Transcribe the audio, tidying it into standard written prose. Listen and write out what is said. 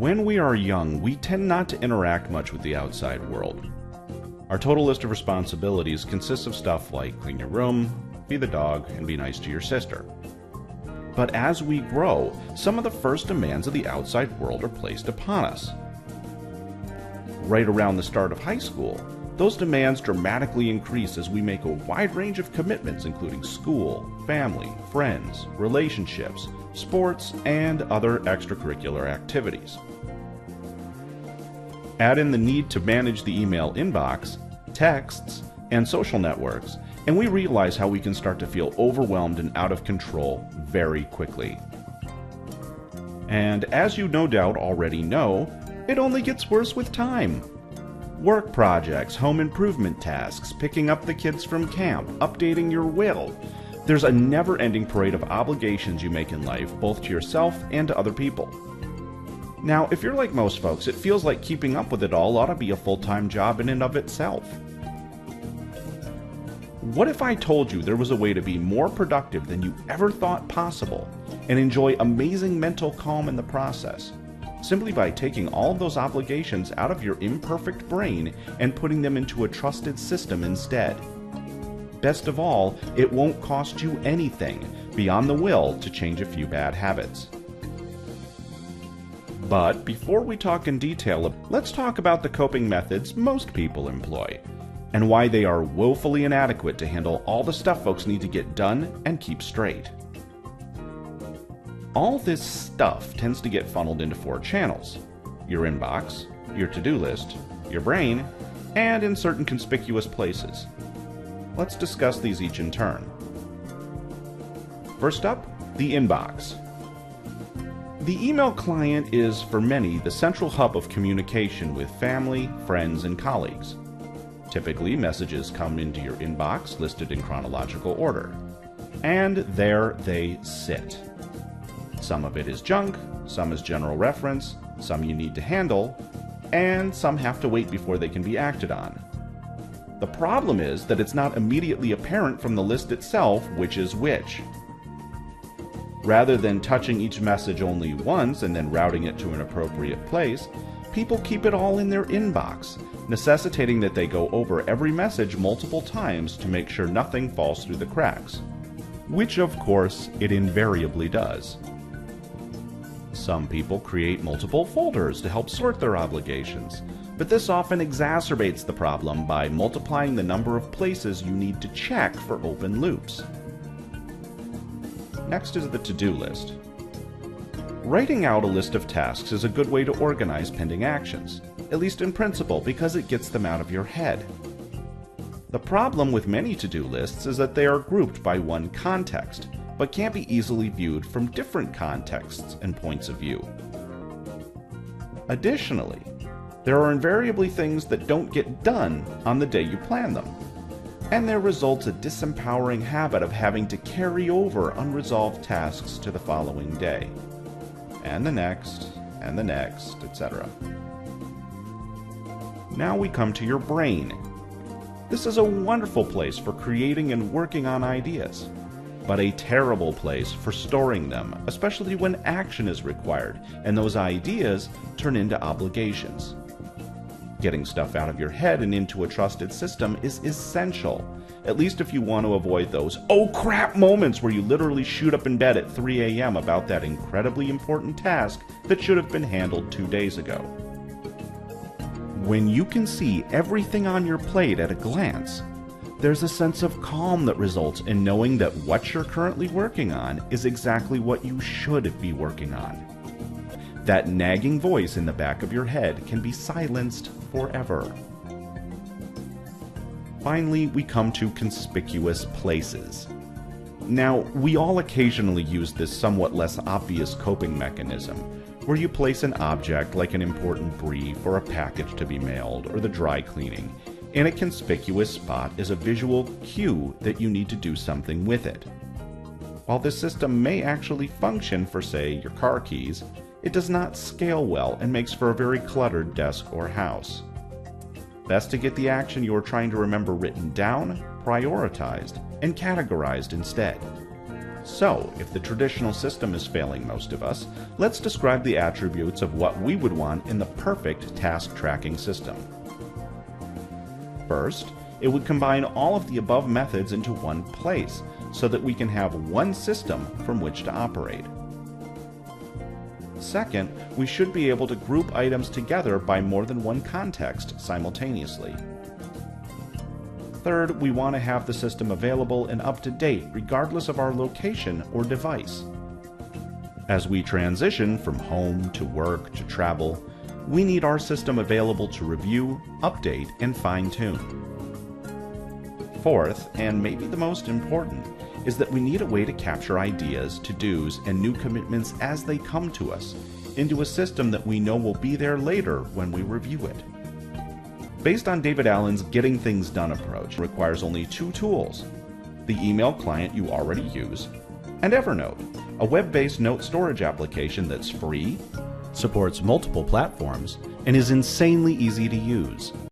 When we are young, we tend not to interact much with the outside world. Our total list of responsibilities consists of stuff like clean your room, feed the dog, and be nice to your sister. But as we grow, some of the first demands of the outside world are placed upon us. Right around the start of high school, those demands dramatically increase as we make a wide range of commitments including school, family, friends, relationships, sports, and other extracurricular activities. Add in the need to manage the email inbox, texts, and social networks, and we realize how we can start to feel overwhelmed and out of control very quickly. And as you no doubt already know, it only gets worse with time. Work projects, home improvement tasks, picking up the kids from camp, updating your will. There's a never-ending parade of obligations you make in life, both to yourself and to other people. Now, if you're like most folks, it feels like keeping up with it all ought to be a full-time job in and of itself. What if I told you there was a way to be more productive than you ever thought possible and enjoy amazing mental calm in the process, simply by taking all of those obligations out of your imperfect brain and putting them into a trusted system instead? Best of all, it won't cost you anything beyond the will to change a few bad habits. But before we talk in detail, let's talk about the coping methods most people employ, and why they are woefully inadequate to handle all the stuff folks need to get done and keep straight. All this stuff tends to get funneled into 4 channels: your inbox, your to-do list, your brain, and in certain conspicuous places. Let's discuss these each in turn. First up, the inbox. The email client is, for many, the central hub of communication with family, friends, and colleagues. Typically, messages come into your inbox listed in chronological order. And there they sit. Some of it is junk, some is general reference, some you need to handle, and some have to wait before they can be acted on. The problem is that it's not immediately apparent from the list itself which is which. Rather than touching each message only once and then routing it to an appropriate place, people keep it all in their inbox, necessitating that they go over every message multiple times to make sure nothing falls through the cracks, which of course it invariably does. Some people create multiple folders to help sort their obligations, but this often exacerbates the problem by multiplying the number of places you need to check for open loops. Next is the to-do list. Writing out a list of tasks is a good way to organize pending actions, at least in principle, because it gets them out of your head. The problem with many to-do lists is that they are grouped by one context, but can't be easily viewed from different contexts and points of view. Additionally, there are invariably things that don't get done on the day you plan them, and there results a disempowering habit of having to carry over unresolved tasks to the following day, and the next, etc. Now we come to your brain. This is a wonderful place for creating and working on ideas, but a terrible place for storing them, especially when action is required and those ideas turn into obligations. Getting stuff out of your head and into a trusted system is essential, at least if you want to avoid those "oh crap" moments where you literally shoot up in bed at 3 a.m. about that incredibly important task that should have been handled 2 days ago. When you can see everything on your plate at a glance, there's a sense of calm that results in knowing that what you're currently working on is exactly what you should be working on. That nagging voice in the back of your head can be silenced forever. Finally, we come to conspicuous places. Now, we all occasionally use this somewhat less obvious coping mechanism, where you place an object like an important brief or a package to be mailed or the dry cleaning in a conspicuous spot as a visual cue that you need to do something with it. While this system may actually function for, say, your car keys, it does not scale well and makes for a very cluttered desk or house. Best to get the action you are trying to remember written down, prioritized, and categorized instead. So, if the traditional system is failing most of us, let's describe the attributes of what we would want in the perfect task tracking system. First, it would combine all of the above methods into one place, so that we can have one system from which to operate. Second, we should be able to group items together by more than one context simultaneously. Third, we want to have the system available and up to date regardless of our location or device. As we transition from home to work to travel, we need our system available to review, update, and fine-tune. Fourth, and maybe the most important, is that we need a way to capture ideas, to-dos, and new commitments as they come to us into a system that we know will be there later when we review it. Based on David Allen's Getting Things Done approach, requires only two tools: the email client you already use, and Evernote, a web-based note storage application that's free, supports multiple platforms, and is insanely easy to use.